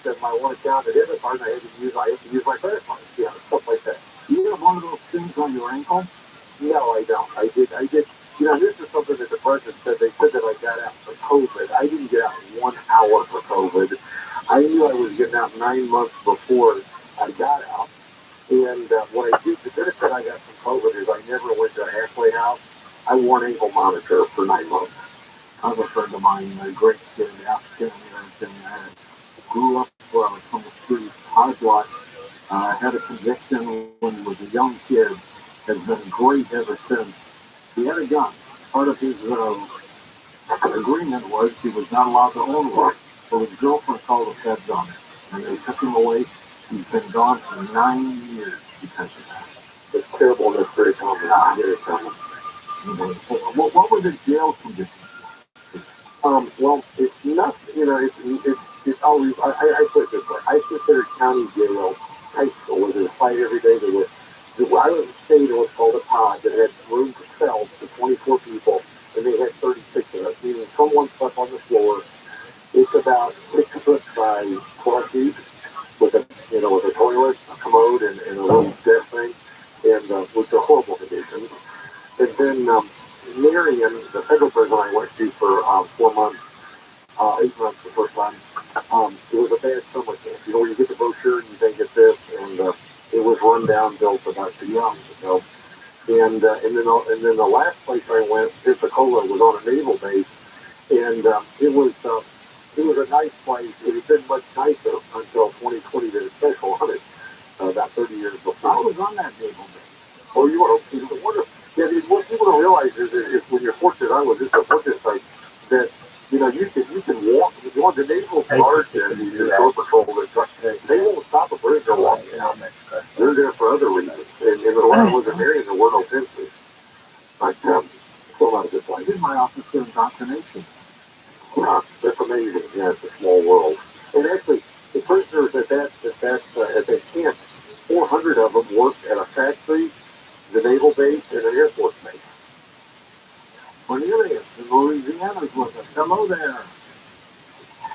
said my one account at debit card, I had to use my credit card. Yeah, stuff like that. Do you have one of those things on your ankle? No, I don't. I did. You know, this is something that the president said. They said that I got out for COVID. I didn't get out 1 hour for COVID. I knew I was getting out 9 months before I got out. And what I did, the benefit I got from COVID is I never went to a halfway house. I wore an ankle monitor for 9 months. I have a friend of mine, a great kid, African American, grew up from the street, hard had a conviction when he was a young kid, has been great ever since. He had a gun. Part of his agreement was he was not allowed to own one. So his girlfriend called the feds on it, and they took him away. He's been gone for 9 years because of that. It's terrible and it's very common. Very common. What were the jail conditions? Well, it's not, you know, it's always, I put it this way, I consider county jail high school, where there's a fight every day. I was staying in what's called a pod that had room for cells for 24 people, and they had 36 of us, meaning someone slept on the floor. It's about 6 foot by 12 feet with a toilet, a commode, and a little desk thing, and which are horrible conditions. And then Marion, the federal prison I went to for 4 months, 8 months the first time, it was a bad summer camp. You know, where you get the brochure and you think it's this, and it was run down, built about too young. And then the last place I went, Pensacola, was on a naval base, and it was a nice place. It had been much nicer until 2020 did a special on it, about 30 years before. I was on that naval base. Oh, you were? It was wonderful. Yeah, what people don't realize is when you're fortunate, I was just a fortunate site, that, you know, you can walk. If you want the naval guards there, the shore patrol, they won't stop a bridge or walk down. They're there for other reasons. And the one I was in there, there were no fences. But still not a good place. In my office doing indoctrination. Yeah, that's amazing. Yeah, it's a small world. And actually, the prisoners at that camp, 400 of them worked at a factory, the naval base, and an Air Force base. Cornelius in Louisiana is with us. Hello there.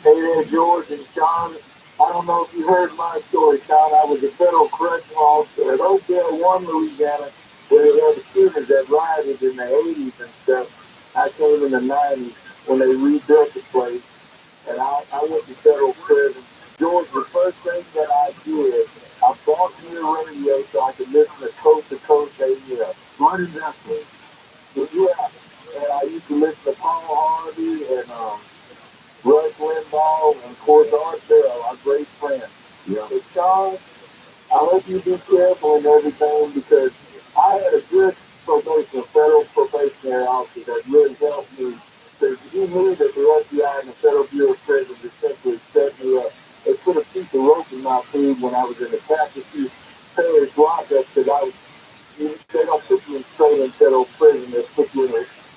Hey there, George and Sean. I don't know if you heard my story, Sean. I was a federal correctional officer at Oakdale, Louisiana, where they had the students that rioted in the 80s and stuff. I came in the 90s when they rebuilt the place, and I went to federal prison. George, the first thing that I did, I bought me a radio so I could listen to Coast AM. Smart investment. Yeah, and I used to listen to Paul Harvey and Rush Limbaugh and of course Art Bell, our great friend. Yeah. So Sean, I hope you be careful and everything, because I had a good federal probationary officer that really helped me. Because he knew that the FBI and the Federal Bureau of Prisons essentially set me up. They put a piece of rope in my food when I was in the Cascade Parish lockup, because they don't put you in straight in federal prison. They put you in,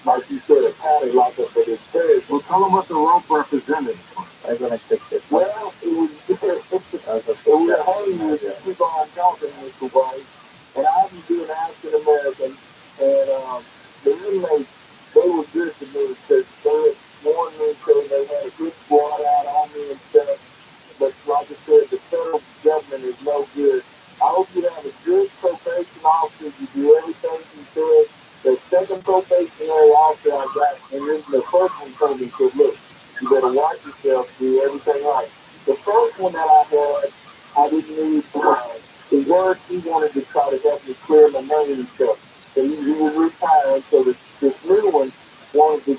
like you said, a county lockup for this parish. Well, tell them what the rope represented. I'm going to fix it. Well, it was a hanging to keep on talking, Mr. White. And I was being African American, and the inmates, they were good to me because they warned me, so they had a good squad out on me and stuff. But like I said, the federal government is no good. I hope you have a good probation officer. You do everything you said. The second probationary officer I got, and then the first one told me, said, look, you better watch yourself, do everything right. The first one that I had, I didn't need the work. He wanted to try to help me clear my name and stuff. So he was retired, so this new one wanted to,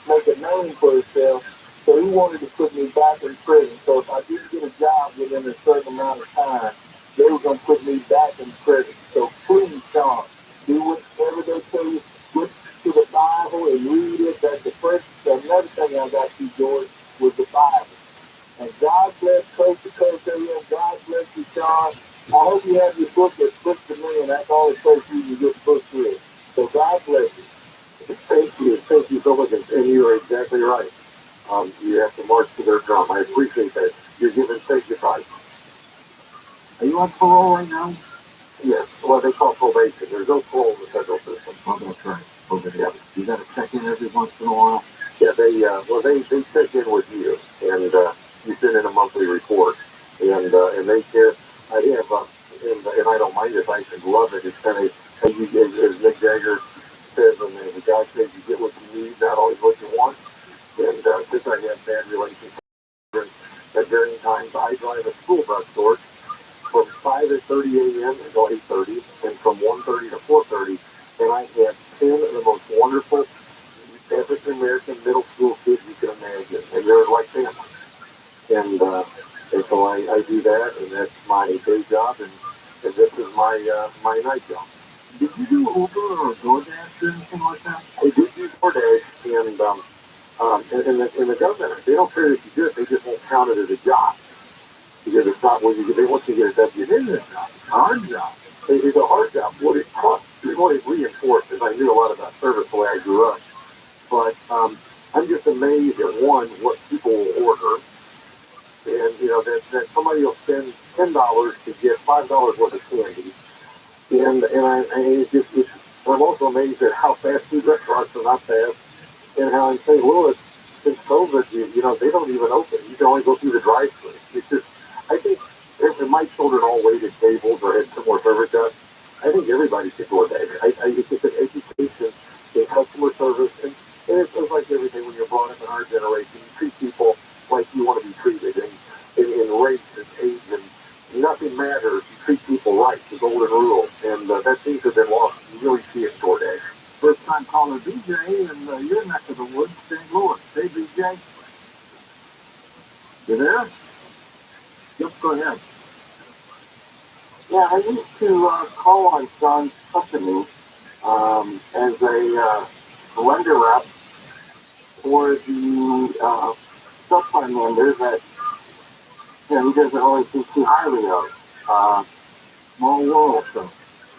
make a name for himself. So he wanted to put me back in prison. So if I didn't get a job within a certain amount of time, they were going to put me back in prison. So please, Sean, do whatever they tell you. Look to the Bible and read it. That's the first. Another thing I got you, George, was the Bible. And God bless Coast to Coast area. God bless you, Sean. I hope you have your book that's booked to me, and that's all it takes you to get booked through. So God bless you. Thank you so much. And you are exactly right. You have to march to their drum. I appreciate that. You're giving sanctified. Are you on parole right now? Yes. Well, they call probation. There's no parole in the federal system. Oh, that's right. Okay. Yeah. You got to check in every once in a while. Yeah, they check in with you, and you send in a monthly report. course, I have bad relationships. At varying times, I drive a school bus source from 5:30 a.m. until 8:30, and from 1:30 to 4:30, and I have 10 of the most wonderful African American middle school kids you can imagine, and they're like family. And so I do that, and that's my day job, and this is my night job. Did you do Uber or DoorDash or anything like that? I did do DoorDash, and the government, they don't care if you do it, they just won't count it as a job. Because it's not what you get, they want you to get a W. It is a job, it's a hard job. It's a hard job. What it costs, what it reinforced is I knew a lot about service the way I grew up. But I'm just amazed at one, what people will order. And, that somebody will spend $10 to get $5 worth of candy. I'm also amazed at how fast food restaurants are not fast, and how in St. Louis, since COVID, they don't even open. You can only go through the drive-thru. It's just, I think if my children all waited tables or had similar service jobs, I think everybody should do it. It's just an education in customer service, and it's like everything when you're brought up in our generation. You treat people like you want to be treated, and in race and age and nothing matters. You treat people right, the golden rule, and that seems to have been lost. You really see it in DoorDash. First time caller BJ in your neck of the woods, St. Louis. Hey BJ, you there? Yep, go ahead. Yeah, I used to call on John's company as a lender rep for the subprime lender that he doesn't always think too highly of. Small world, so.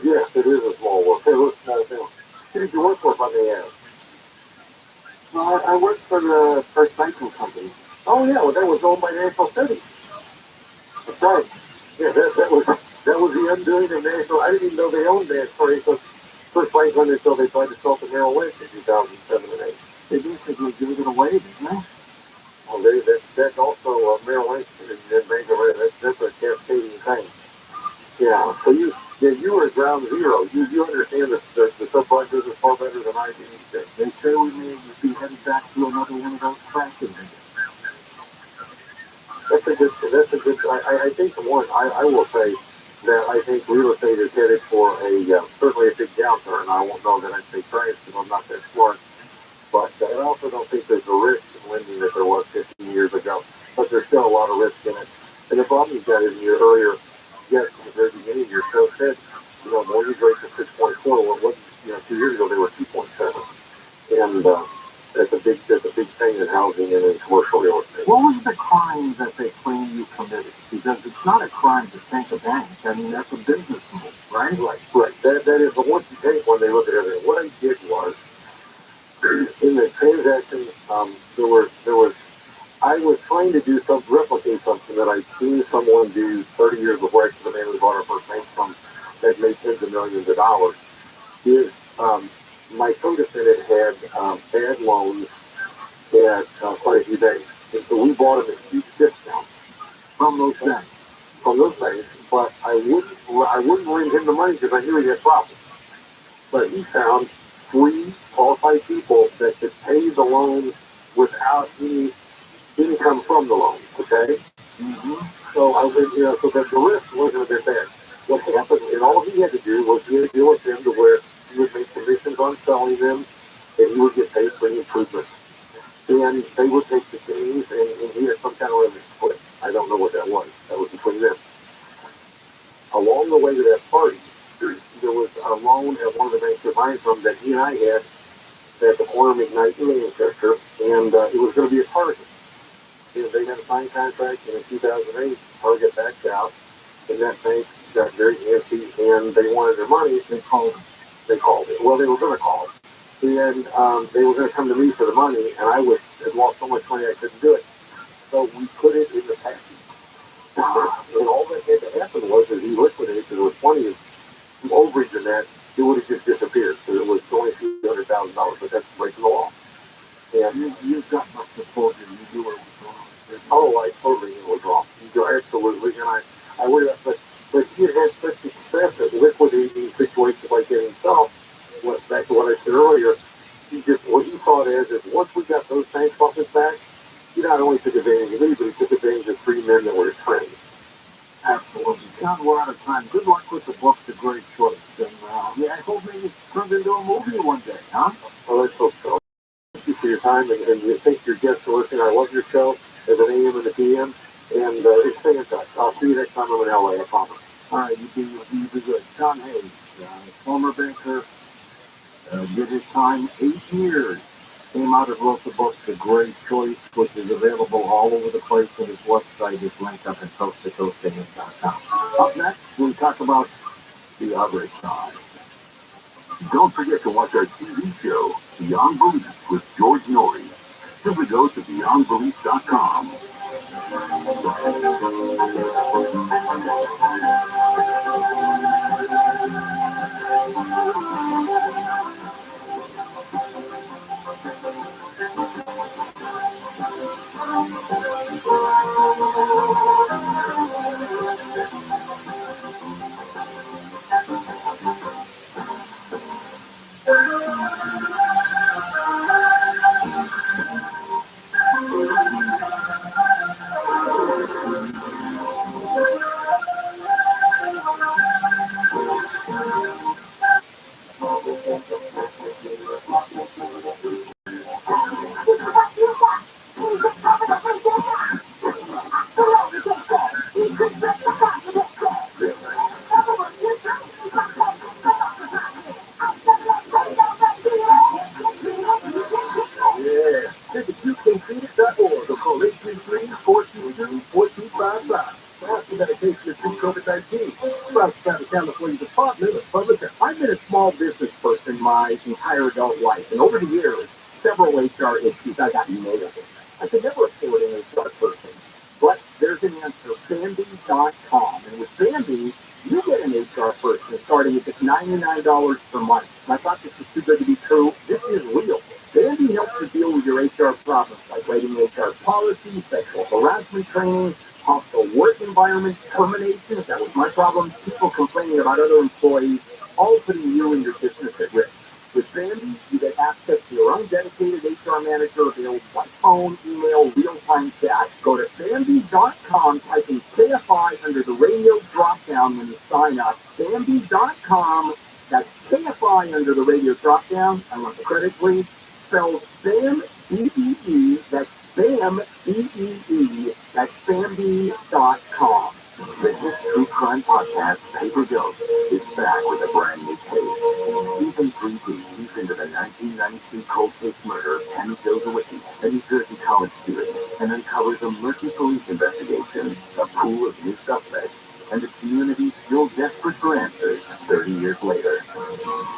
Yes, it is a small world. Hey, look, small thing. Who did you work for, if I may ask? Well, I worked for the First Banking Company. Oh, yeah, well, that was owned by National City. That's right. Yeah, that was the undoing of National. I didn't even know they owned National First Franklin until they tried to sell to Merrill Lynch in 2007 and 8. They basically gave it away, didn't they? Well, that's also Merrill Lynch and Bank of America. That's a cascading thing. Yeah, so you were at ground zero. You understand the subprime business far better than I do. They say we may be headed back to another one of those crashes. That's a good, I think the one, I will say that I think real estate is headed for certainly a big downturn. I won't know that I'd say crash because I'm not that smart. But I also don't think there's a risk in lending that there was 15 years ago. But there's still a lot of risk in it. And the problem you got in your earlier, yes, at the very beginning of your show said, mortgage rates are 6.4. Well, 2 years ago they were 2.7. And that's a big thing in housing and in commercial real estate. What was the crime that they claim you committed? Because it's not a crime to take a bank. I mean, that's a business move, right? Right. That is, but once you take one, they look at everything. What I did was, in the transaction, I was trying to replicate something that I'd seen someone do 30 years before. Actually, the man we bought our first bank from that made tens of millions of dollars. Is my co-defendant had bad loans at quite a few banks, and so we bought him at huge discounts from those banks. But I wouldn't lend him the money because I knew he had problems. But he found 3 qualified people that could pay the loan without any income from the loan. Okay. Mm-hmm. So so that the risk wasn't a bit bad. What happened, and all he had to do was he had to deal with them to where he would make commissions on selling them, and he would get paid for any improvements. And they would take the gains, and he had some kind of revenue split. I don't know what that was. That was between them. Along the way to that party, there was a loan at one of the banks we're buying from that he and I had at the corner of McKnight in Manchester, and it was going to be a Target. They had a signed contract, and in 2008, Target backed out, and that bank got very antsy, and they wanted their money. They called it. Well, they were going to call it. And they were going to come to me for the money, and I had lost so much money I couldn't do it. So we put it in the package. And all that had to happen was that he liquidated, because there was plenty of overage in that, it would have just disappeared. So it was only $200,000, but that's breaking the law. And you've got much exposure. You knew what was wrong. Oh, I totally knew what was wrong. Absolutely. And I would have, but he had such success at liquidating situations like that himself. Back to what I said earlier, what he thought is once we got those banks off his back, not only took advantage of me, but he took advantage of 3 men that were his friends. Absolutely. John, we're out of time. Good luck with the book, The Great Choice. And I hope maybe it turns into a movie one day, huh? Well, let's hope so. Thank you for your time, and thank your guests for listening. I love your show as an AM and a PM, and stay in touch. I'll see you next time I'm in LA, I promise. All right, you be good. John Hayes, former banker, did his time 8 years. Came out and wrote the book, The Great Choice, which is available all over the place, and his website is linked up at coast-to-coast.com. Up next, we talk about the other side. Don't forget to watch our TV show, Beyond Belief with George Norrie. Simply go to beyondbelief.com. Visit or call 833-422-4255. Ask for medication to treat COVID-19. Well, California Department of Public Health. I've been a small business person my entire adult life, and over the years, several HR issues I got nailed. I could never afford an HR person. But there's an answer, Bambi.com. And with Bambi, you get an HR person starting at just $99 per month. And I thought this was too good to be true. This is real. Bambi helps you deal with your HR problems, like writing HR policies, sexual harassment training, hostile work environment, termination, if that was my problem, people complaining about other employees, all putting you and your business at risk. With Bambi, you get access to your own dedicated HR manager available by phone, email, real-time chat. Go to Bambi.com, type in KFI under the radio drop-down when you sign up. Bambi.com, that's KFI under the radio drop-down. I want the credit, please. Spells BAM, B-E-E, that's BAM, B-E-E, that's Bambi.com. The Hit True Crime Podcast, Paper Ghost, is back with a brand new case. Season 3 deep into the 1992 cold case murder of Ken Zilzowicki, a New Jersey college student, and uncovers a murky police investigation, a pool of new suspects, and a community still desperate for answers 30 years later.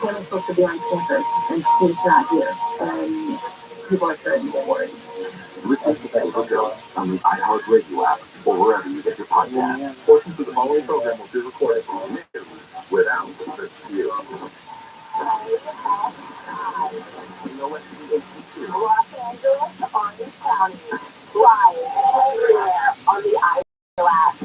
Ken is supposed to be on campus, and he's not here, and people are starting to get worried. Listen to Paper Ghost on the iHeartRadio app or wherever you get your podcast. Portions of the following program will be recorded for news without the view. Los Angeles, Orange County, live on the iHeartRadio app.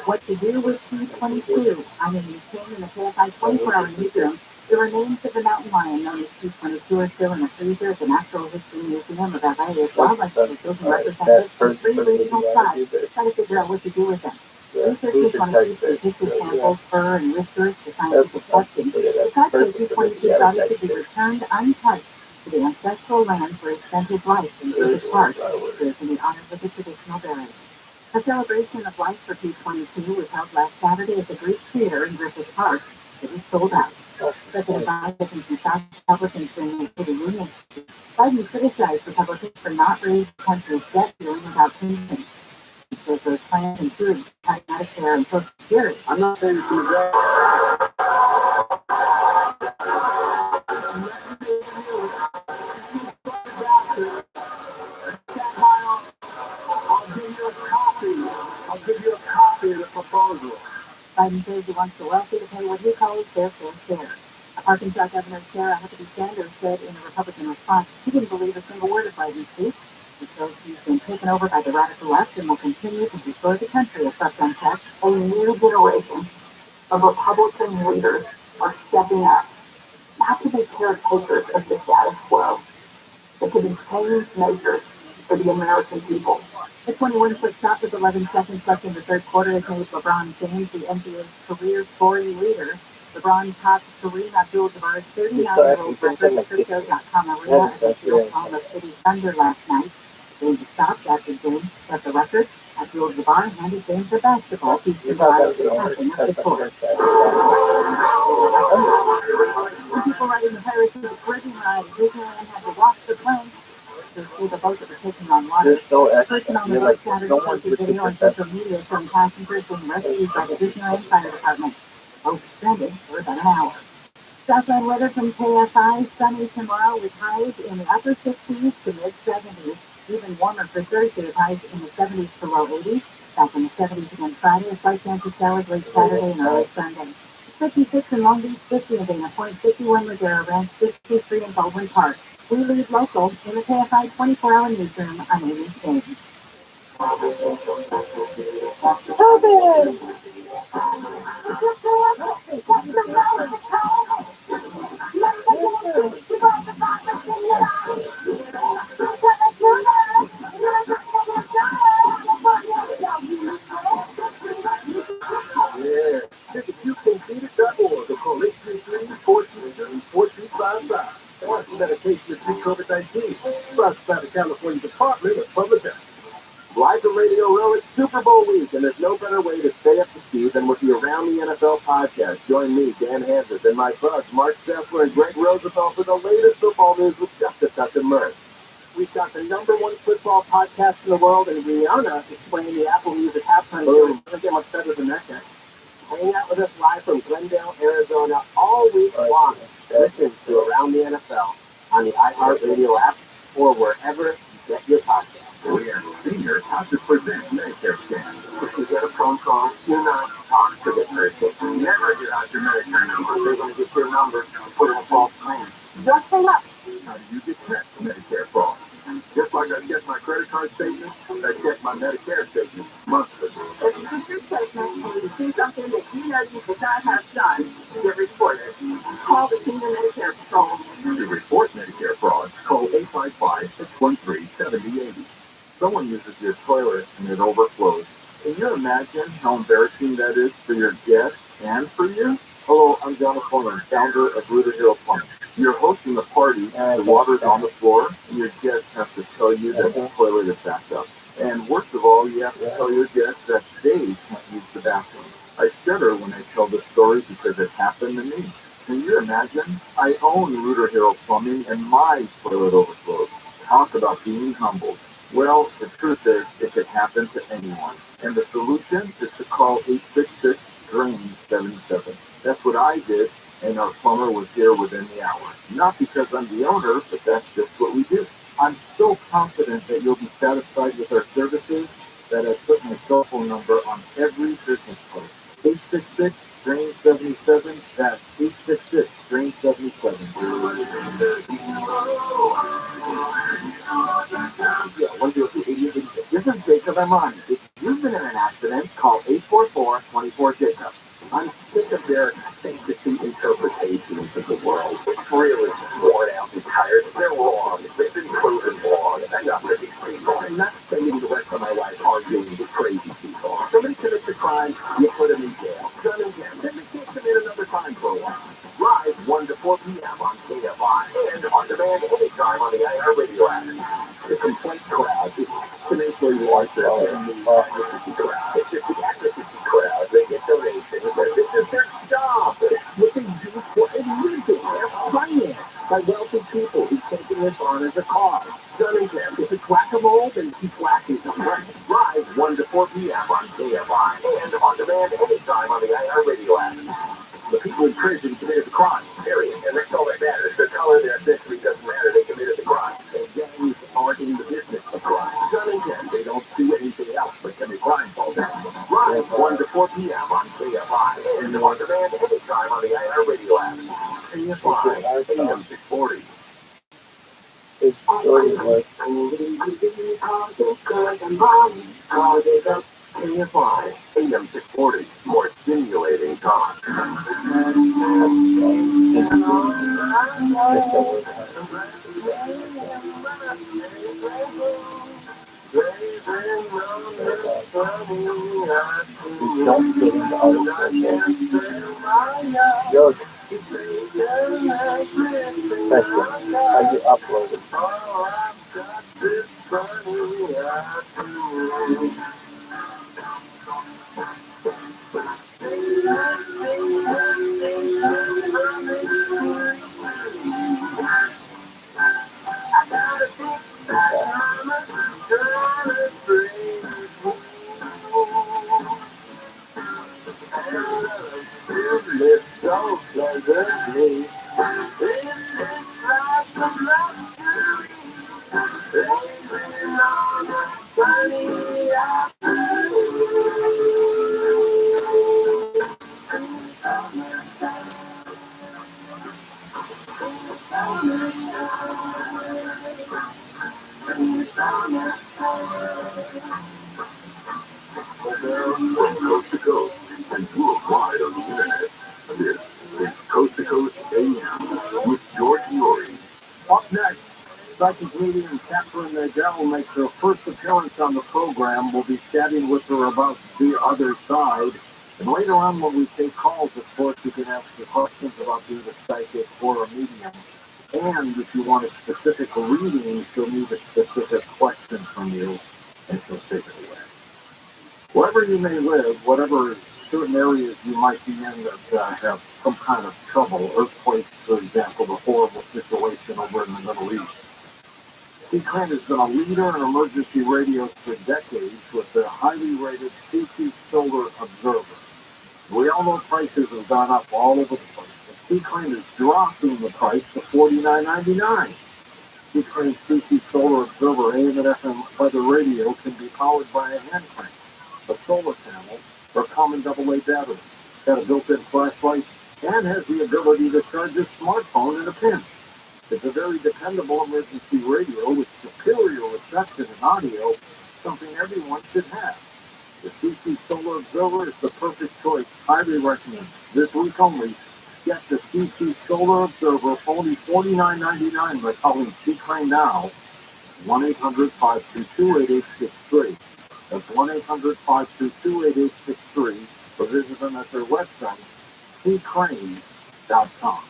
What to do with T-22? I'm in Museum in the KFI 24-hour newsroom. The remains of the mountain lion known as T-22 are still in the freezer at the Natural History Museum of LA as wildlife officials and representatives from 3 regional tribes try to figure out what to do with them. Researchers want to keep the tissue samples, fur, and whiskers for scientific testing. The fact that T-22 body should be returned untouched to the ancestral land where it spent its life in Griffith Park, serves to be honored with a traditional burial. A celebration of life for T-22 was held last Saturday at the Greek Theater in Griffith Park. It was sold out. President Biden and South Republicans during the City Union. Biden criticized Republicans for not raising the country's debt ceiling without pensions. He says those plans include cutting Medicare and Social Security. I'm not saying to that. I'll give you a copy of the proposal. Biden says he wants the wealthy to pay what he calls their fair share. Arkansas Governor Sarah Huckabee Sanders said in a Republican response he didn't believe a single word of Biden's speech. He says he's been taken over by the radical left and will continue to destroy the country if left unchecked. A new generation of Republican leaders are stepping up, not to be caretakers of the status quo, but to be change makers for the American people. The 21-foot shot with 11 seconds left in the third quarter has made LeBron James the NBA's career scoring leader. LeBron topped Kareem Abdul-Jabbar's 39-year-old record at Crypto.com Arena against the Oklahoma City Thunder last night. James stopped after James set the record. Abdul-Jabbar handed James the basketball to survive the passing of the court. People riding the Pirates of the Caribbean ride at Disneyland had to walk the plank to see the boat that was taking on water. The person on the boat Saturday posted video on social media showing passengers being rescued by the Disneyland Fire Department. Both stranded for about an hour. Southland weather from KFI, sunny tomorrow with highs in the upper 60s to mid-70s. Even warmer for Thursday with highs in the 70s to low 80s. Back in the 70s again Friday, a slight chance of showers late Saturday and early Sunday. 56 in Long Beach, 50 in Dana Point, 51 Ladera Ranch, 53 in Baldwin Park. We lead local in the KFI 24-hour newsroom. I'm Amy James. Medication to treat COVID-19, sponsored by the California Department of Public Health. Live from Radio Row, it's Super Bowl week, and there's no better way to stay up to speed than with the Around the NFL podcast. Join me, Dan Hansis, and my buds, Mark Steffler and Greg Rosenthal, for the latest football news with just a touch of mirth. We've got the #1 football podcast in the world, and Rihanna explaining the Apple Music halftime show. It doesn't get much better than that, guy. Hang out with us live from Glendale, Arizona, all week long. Listen to Around the NFL on the iHeartRadio app or wherever you get your podcast. We are senior House of Present Medicare scan. If you get a phone call, do not talk to the person. Never get out your Medicare number. They're going to get your number and put in a false claim. Just hang up. How do you get checked for Medicare fraud? Just like I check my credit card statement, I check my Medicare statement monthly. If you get your statement and you see something that you know you should not have done, you report it. Call the Senior Medicare Patrol. To report Medicare fraud, call 855-613-7080. Someone uses your toilet and it overflows. Can you imagine how embarrassing that is for your guests and for you? Hello, I'm John Coleman, founder of Rooter Hero Plumbing. You're hosting a party, the water's on the floor, and your guests have to tell you that the toilet is backed up. And worst of all, you have to tell your guests that they can't use the bathroom. I shudder when I tell this story because it happened to me. Can you imagine? I own Rooter Hero Plumbing, and my toilet overflows. Talk about being humbled. Well, the truth is, it could happen to anyone. And the solution is to call 866-DRAIN-77. That's what I did, and our plumber was here within the hour. Not because I'm the owner, but that's just what we do. I'm so confident that you'll be satisfied with our services that I put my cell phone number on every business card. 866-DRAIN-77. That's 866-DRAIN-77. This is Jacob Armani. If you've been in an accident, call 844-24-JACOB. I'm sick of their fantasy interpretations of the world. It's really worn out and tired. They're wrong. They've been proven wrong. Enough of these people. I'm not spending the rest of my life arguing with crazy people. Somebody commits a crime, you put them in jail. Done again. Then they can't commit another crime for a while. Live 1 to 4 p.m. on KFI and on demand anytime on the iHeartRadio app. The complaint crowd is exponentially larger than the advocacy crowd. It's just the advocacy crowd. They get donations. This is their job. What they do for a living. They're financed by wealthy people who's taking this on as a cause. Done again. If it's whack-a-mole, then keep whacking them. Live 1 to 4 p.m. on KFI and on demand anytime on the iHeartRadio app. The people in prison committed the crime, period. And that's all that matters. The color of their history doesn't matter. They committed the crime. And gangs aren't in the business of crime. Done again. They don't do anything else but commit crime all day. Live 1 to 4 p.m. on KFI and on demand anytime on the iHeartRadio app. KFI, AM 640. It's KFI, AM 640, more stimulating talk. Don't get into all the Yo, I get uploaded. Coast to coast and worldwide on the internet. This is Coast to Coast AM with George Lori. Up next, psychic medium Catherine Nadell makes her first appearance on the program. We'll be chatting with her about the other side. And later on, when we take calls, of course, you can ask your questions about being a psychic or a medium. And if you want a specific reading, she'll need a specific question from you, and she'll take it away. Wherever you may live, whatever certain areas you might be in that have some kind of trouble, earthquakes, for example, the horrible situation over in the Middle East. TRUMAN has been a leader in emergency radios for decades with the highly rated CT Solar Observer. We all know prices have gone up all over the place, but TRUMAN is dropping the price to $49.99. TRUMAN's CT Solar Observer AM and FM weather radio can be powered by a hand crank, a solar panel, or common AA battery. It's got a built-in flashlight and has the ability to charge a smartphone in a pinch. It's a very dependable emergency radio with superior reception and audio, something everyone should have. The CT Solar Observer is the perfect choice. Highly recommend. This week only, get the CT Solar Observer for only $49.99 by calling TRUMAN now, 1-800-522-8863. That's 1-800-522-8863, or visit them at their website, tcrane.com.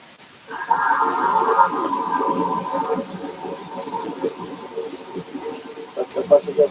That's the best of the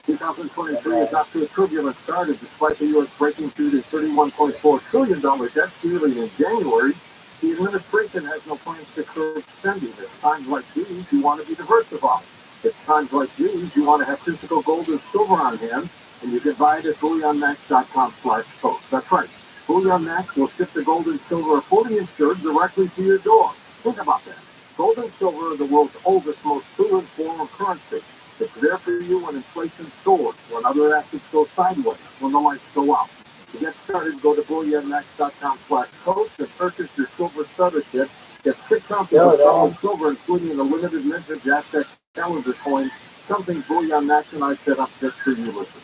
2023 is off to a turbulent start despite the U.S. breaking through the $31.4 trillion debt ceiling in January. The administration has no plans to curb spending. At times like these, you want to be diversified. At times like these, you want to have physical gold and silver on hand, and you can buy it at BullionMax.com/post. That's right. BullionMax will ship the gold and silver fully insured directly to your door. Think about that. Gold and silver are the world's oldest, most proven form of currency. It's there for you when inflation soars, when other assets go sideways, when the lights go out. To get started, go to BullionMax.com/post and purchase your silver starter kit. Get 6 ounces of solid silver, including a limited vintage Aztec calendar coin, something Bullion Max and I set up just for you listeners.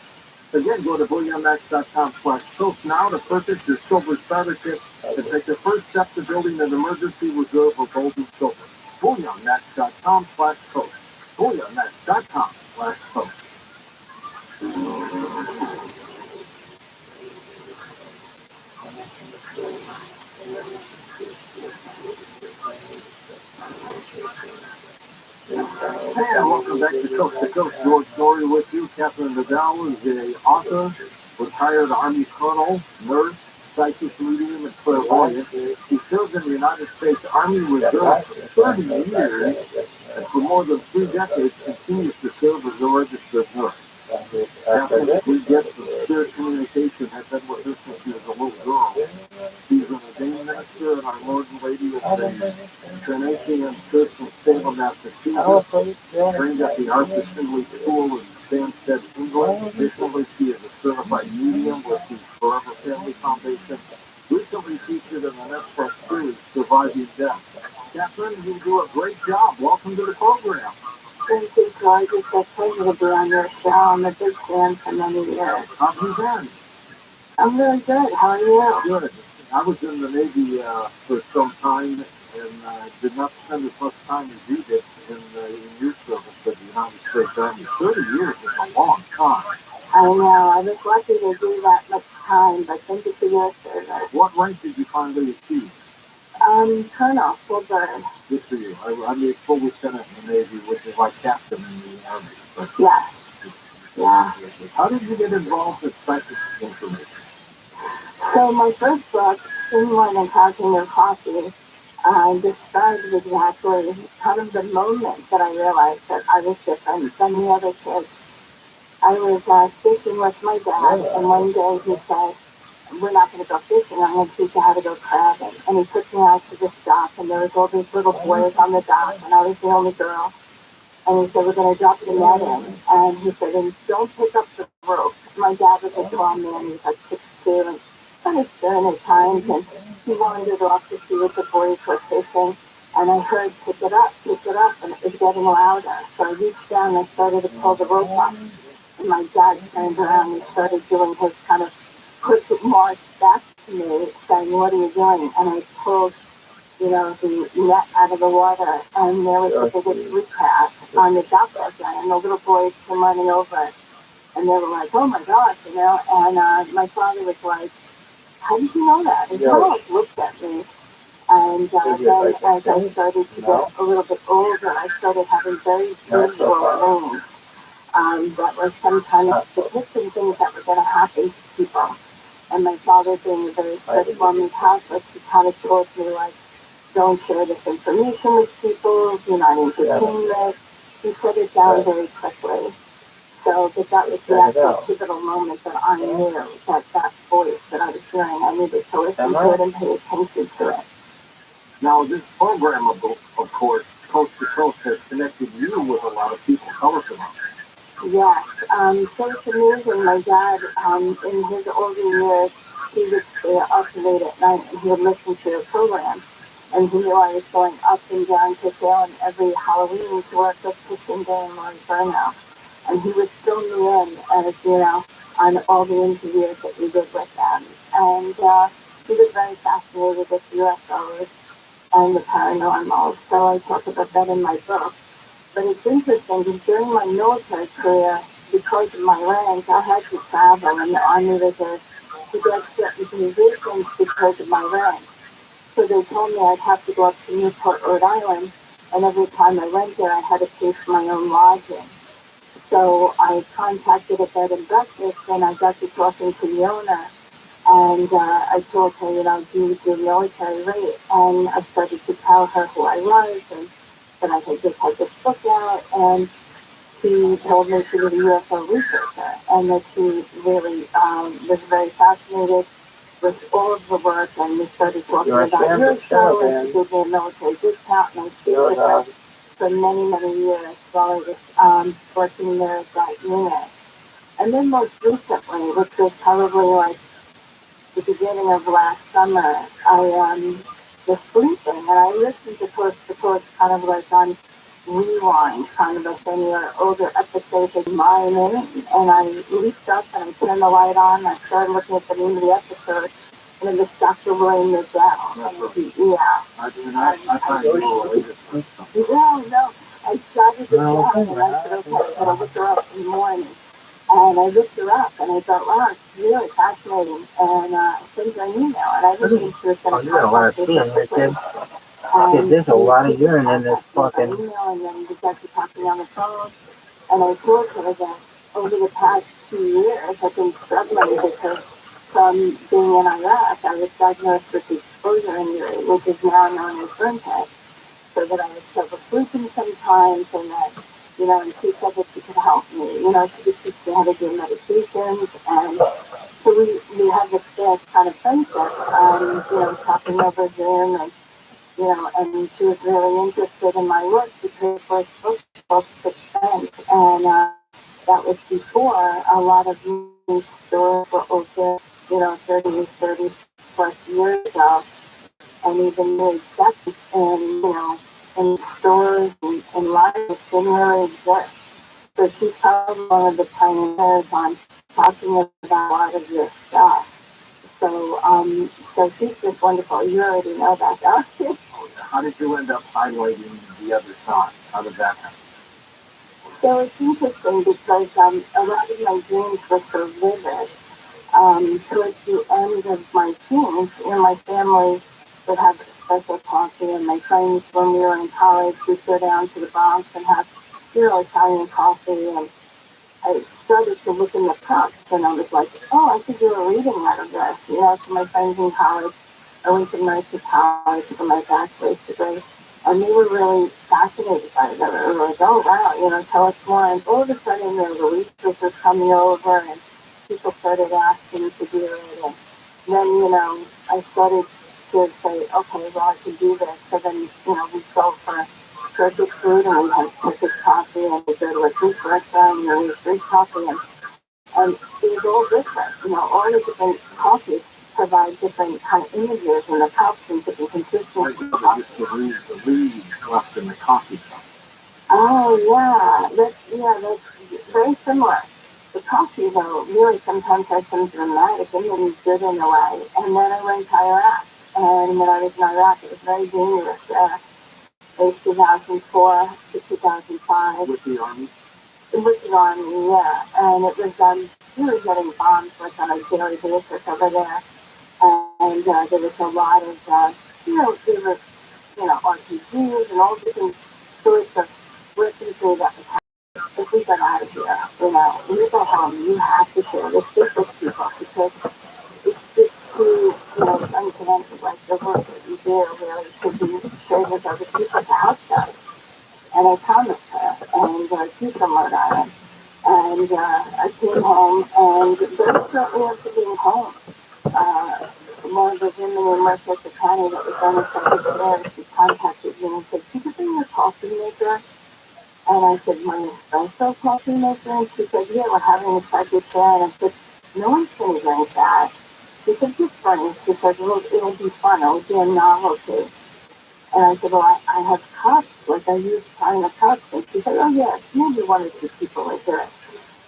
Again, go to BullionMax.com/post now to purchase your silver starter kit and take the first step to building an emergency reserve of gold and silver. BullionMax.com/post. BullionMax.com/post. Hey, and welcome back to Coast. George Lori with you. Catherine Nadell is an author, retired Army colonel, nurse, psychic medium, and clairvoyant. She served in the United States Army Reserve for 30 years, and for more than 3 decades continues to serve as a registered nurse. Catherine, we get the spirit communication, has been with her since she was a little girl. She's an ordained minister and our Lord and Lady of the Trinitarian Church in Salem, Massachusetts. Trained at the Arts Assembly School in Stansted, England. Additionally, she is a certified medium with the Forever Family Foundation. Recently featured in the Netflix series Surviving Death. Catherine, you do a great job. Welcome to the program. Thank you, George. It's a pleasure to be on your show. I'm a big fan for many years. How have you been? I'm really good. How are you? Good. I was in the Navy for some time and did not spend as much time as you did. in your service for the United States Army. 30 years is a long time. I know. I was lucky to do that much time, but thank you for your service. What rank did you finally achieve? Colonel, full bird. Good for you. I'm a full lieutenant in the Navy, which is like captain in the Army. But yeah. Yeah. How did you get involved with psychic information? So my first book, In Morning Coffee and Coffee, described exactly kind of the moment that I realized that I was different than the other kids. I was fishing with my dad, and one day he said, "We're not going to go fishing. I'm going to teach you how to go crabbing." And he took me out to the dock, and there was all these little boys on the dock, and I was the only girl. And he said, "We're going to drop the net in." And he said, "And don't pick up the rope." My dad was a tall man. He was like 6'2", and kind of stern at times. And he wandered off to see what the boys were fishing. And I heard, pick it up, and it was getting louder. So I reached down and I started to pull the rope up. And my dad turned around and started doing his kind of quick march back to me, saying, "What are you doing?" And I pulled, the net out of the water, and there was the biggest blue crab on the dock again, and the little boys came running over it, and they were like, "Oh my gosh," and my father was like, "How did you know that?" And he almost looked at me, and then as I started to get a little bit older, I started having very visual dreams. That was some kind of depicting things that were going to happen to people. And my father, being a very strict Roman Catholic, he kind of told me, like, "Don't share this information with people, do not entertain this." He put it down very quickly. So, but that was the actual pivotal moment that I knew that voice that I was hearing, I needed to listen to it and pay attention to it. Now, this program, of course, Coast to Coast, has connected you with a lot of people. Tell us about it. Yes, so it's amazing. My dad, in his older years, he would stay up late at night and he would listen to the program. And he knew I was going up and down to Salem every Halloween to work with Christian Day and Laurie Burnout. And he would fill me in, as on all the interviews that we did with them. And he was very fascinated with UFOs and the paranormal. So I talk about that in my book. But it's interesting because during my military career, because of my rank, I had to travel in the Army Reserve to get certain positions because of my rank. So they told me I'd have to go up to Newport, Rhode Island, and every time I went there, I had to pay for my own lodging. So I contacted a bed and breakfast, and I got to talking to the owner, and I told her, do you do military rate? And I started to tell her who I was, and that I had just had this book out, and she told me she was a UFO researcher, and that she really was very fascinated with all of the work, and we started talking about your show, and she gave me a military discount, and I stayed with her for many, many years while I was working there at that unit. And then most recently, which was probably like the beginning of last summer, I was sleeping, and I listened to Coast kind of like on rewind, kind of a thing where older episodes of mine in it, and I leaped up and I turned the light on, and I started looking at the name of the episode, and it was Dr. William Mizell. Yeah. I find you no. I started to down, and I said, okay, I gotta look her up in the morning. And I looked her up, and I thought, wow, it's really fascinating. And I sent her an email, and I didn't think she was going to contact me quickly. There's a lot of urine in this fucking email, and then we got to talking on the phone, and I told her that over the past 2 years, I've been struggling because from being in Iraq, I was diagnosed with exposure injury, which is now known as burn tag. So that I was trouble sleeping sometimes, and that, and she said that she could help me. She could teach me how to do meditations, and so we had this kind of friendship, talking over Zoom, and, and she was really interested in my work because her first book was called Sixth Sense, and that was before a lot of these stores were open, 30 plus years ago, and even made sections in stores and libraries didn't really exist. So she's probably one of the pioneers on talking about a lot of this stuff. So she's just wonderful. You already know that, don't you? How did you end up highlighting the other side? How did that happen? So it's interesting because a lot of my dreams were so vivid. Towards the end of my teens, my family would have special coffee, and my friends, when we were in college, we'd go down to the Bronx and have, Italian coffee, and I started to look in the cups, and I was like, oh, I could do a reading out of this, to my friends in college. I went to Mercer College for my bachelor's degree, and they were really fascinated by it. They were like, oh, wow, tell us more. And all of a sudden, the researchers were coming over, and people started asking to do it. And then, I started to say, okay, well, I can do this. So then, we go for Turkish food, and we have Turkish coffee, and we go to a Greek restaurant, and we have Greek coffee, and it's all different. All the different coffees provide different kind of images in the cups and different consistencies. The leaves left in the coffee cup. Oh, that's very similar. The coffee, though, really sometimes has some dramatic images, good in a way. And then I went to Iraq. And when I was in Iraq, it was very dangerous. It was 2004 to 2005. With the Army? With the Army, yeah. And it was, we were getting bombs like on a daily basis over there. And there was a lot of, there were, RPGs and all different sorts of weaponry that was happening. If we got out of here, when you go home, you have to share this with people because it's just too, it's unconventional. Like the work that you do really should be shared with other people outside. And I promised her, and she similar on it. And I came home, and very shortly after being home, one of the women in Westchester County that was on the second floor, she contacted me and said, could you bring your coffee maker? And I said, my espresso coffee maker? And she said, yeah, we're having a second share. And I said, no one's going to drink that. She said, just funny. She said, it'll be fun. It'll be a novelty. And I said, well, I have cups. Like, I use China cups. And she said, oh, yes, maybe one or two people will do it.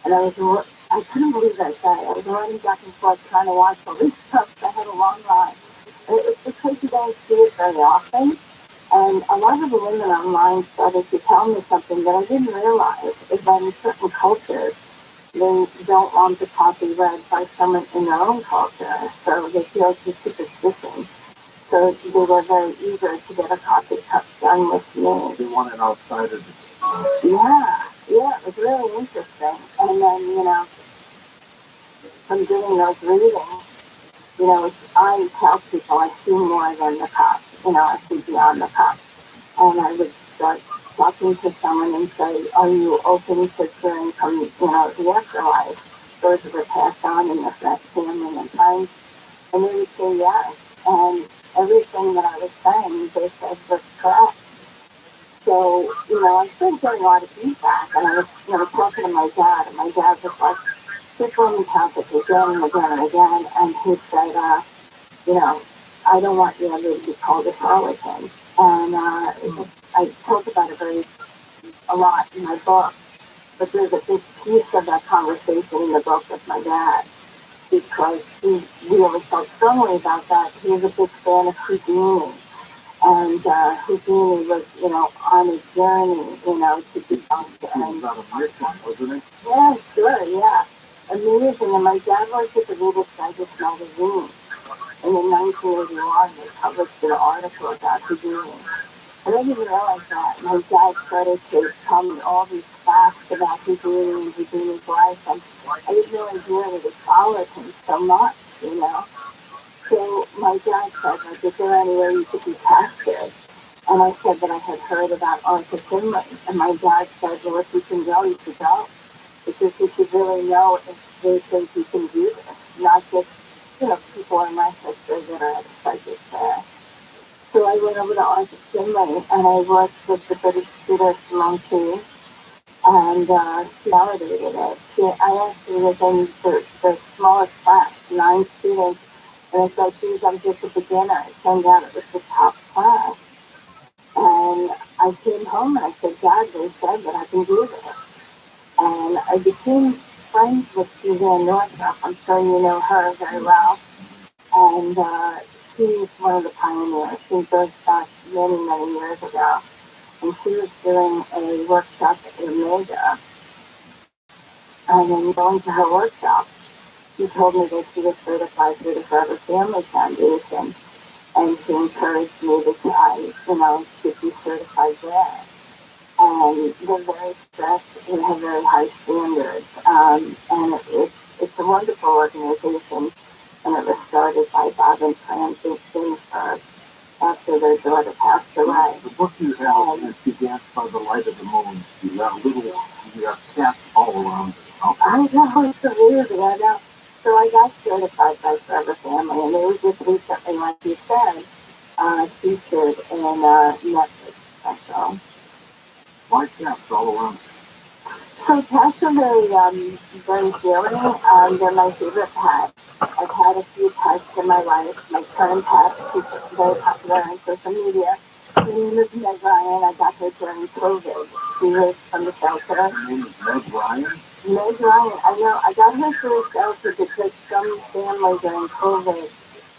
And I couldn't believe that day. I was running back and forth trying to watch all these cups. I had a long line. And it's because you don't see it very often. And a lot of the women online started to tell me something that I didn't realize, is that in certain cultures, they don't want the coffee read by someone in their own culture. So they feel it's a superstition. So they were very eager to get a coffee cup done with me. They wanted outsiders. Yeah, it was really interesting. And then, from doing those readings, I tell people I see more than the cup. I see beyond the cup. And I would start talking to someone and say, are you open to hearing from, the afterlife? Those that were passed on in the family and friends. And they would say yes. And everything that I was saying, they said was correct. So, I started getting a lot of feedback. And I was, talking to my dad. And my dad was like, this woman tells it again and again and again. And he said, I don't want you ever to be called a charlatan. And I talk about it a lot in my book. But there's a big piece of that conversation in the book with my dad. Because he really felt strongly about that. He was a big fan of Houdini. And Houdini was, on his journey, to become. And about a mission, wasn't it? Yeah, sure, yeah. Amazing. And my dad worked at the Reader's Digest magazine. And in 1981, they published an article about Houdini. And I didn't realize that. My dad started to tell me all these facts about Houdini and Houdini's life. And I didn't know that he followed him so much, So my dad said, like, is there any way you could be tested? And I said that I had heard about Arthur Finley. And my dad said, well, if you can go, you should go. Because you should really know if they think you can do this. Not just, people in Manchester that are at the psychic fair. So I went over to Arthur Finley and I worked with the British tutor Monkey. And she validated it. I actually was in the smallest class, 9 students. And I said, geez, I'm just a beginner. It turned out it was the top class. And I came home and I said, Dad, they said that I can do this. And I became friends with Suzanne Northrop. I'm sure you know her very well. And She's one of the pioneers. She goes back many, many years ago. And she was doing a workshop at Omega. And then going to her workshop, she told me that she was certified through the Forever Family Foundation. And she encouraged me to try, to be certified there. And they're very strict and have very high standards. And it's a wonderful organization. And it was started by Bob and Fran Ginsberg after their daughter passed away. The book you have is "To Dance by the Light of the Moon." You have cats all around it. I know, it's so weird, I know. So I got certified by Forever Family, and they were just recently, like you said, featured in Netflix special. Why cats all around? So cats are very healing. They're my favorite pet. I've had a few pets in my life. My current pet, who's very popular on social media. Her name is Meg Ryan. I got her during COVID. She was from the shelter. Her name is Meg Ryan? Meg Ryan. I know. I got her through a shelter because some family during COVID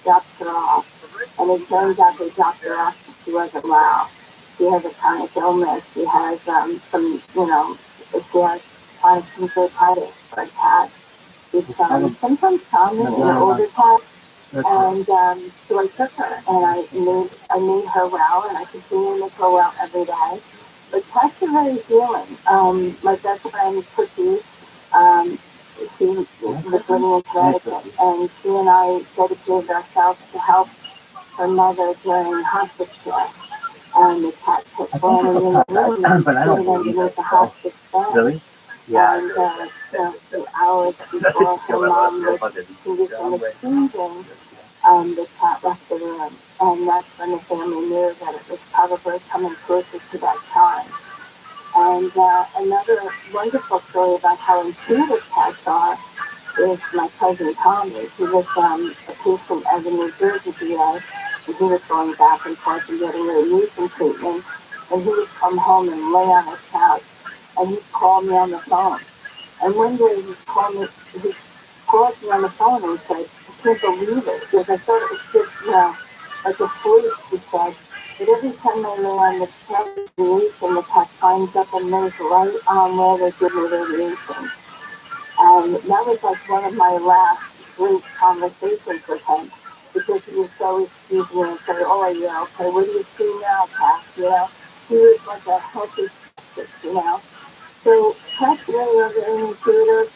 dropped her off. And it turns out they dropped her off because she wasn't well. She has a chronic illness. She has she has chronic pancreatitis for a cat. It's sometimes common in older cats. And so I took her and I made her well, and I continue to make her well every day. But cats are very healing. My best friend Cookie, she was living in Connecticut, and she and I dedicated ourselves to help her mother during hospice care. And the cat kept falling in the room and sitting underneath the hospice bed. Really? Yeah. And the hours before her mom was changing, the cat left the room. And that's when the family knew that it was probably coming closer to that time. And another wonderful story about how intuitive cats are is my cousin Tommy. He was a patient at the New Jersey VA, and he was going back and forth and getting radiation treatment. And he would come home and lay on his couch, and he'd call me on the phone. And one day he called me on the phone and said, "I can't believe it," because I thought it was just, like a fluke, he said. But every time I lay on the couch, radiation, the cat climbs up and lays right on where they give me radiation. And that was like one of my last great conversations with him, because he was so excuse me and say, "Oh, yeah, okay, what do you see now, Pat?" He was like a healthy skeptic. So cats really are very intuitive.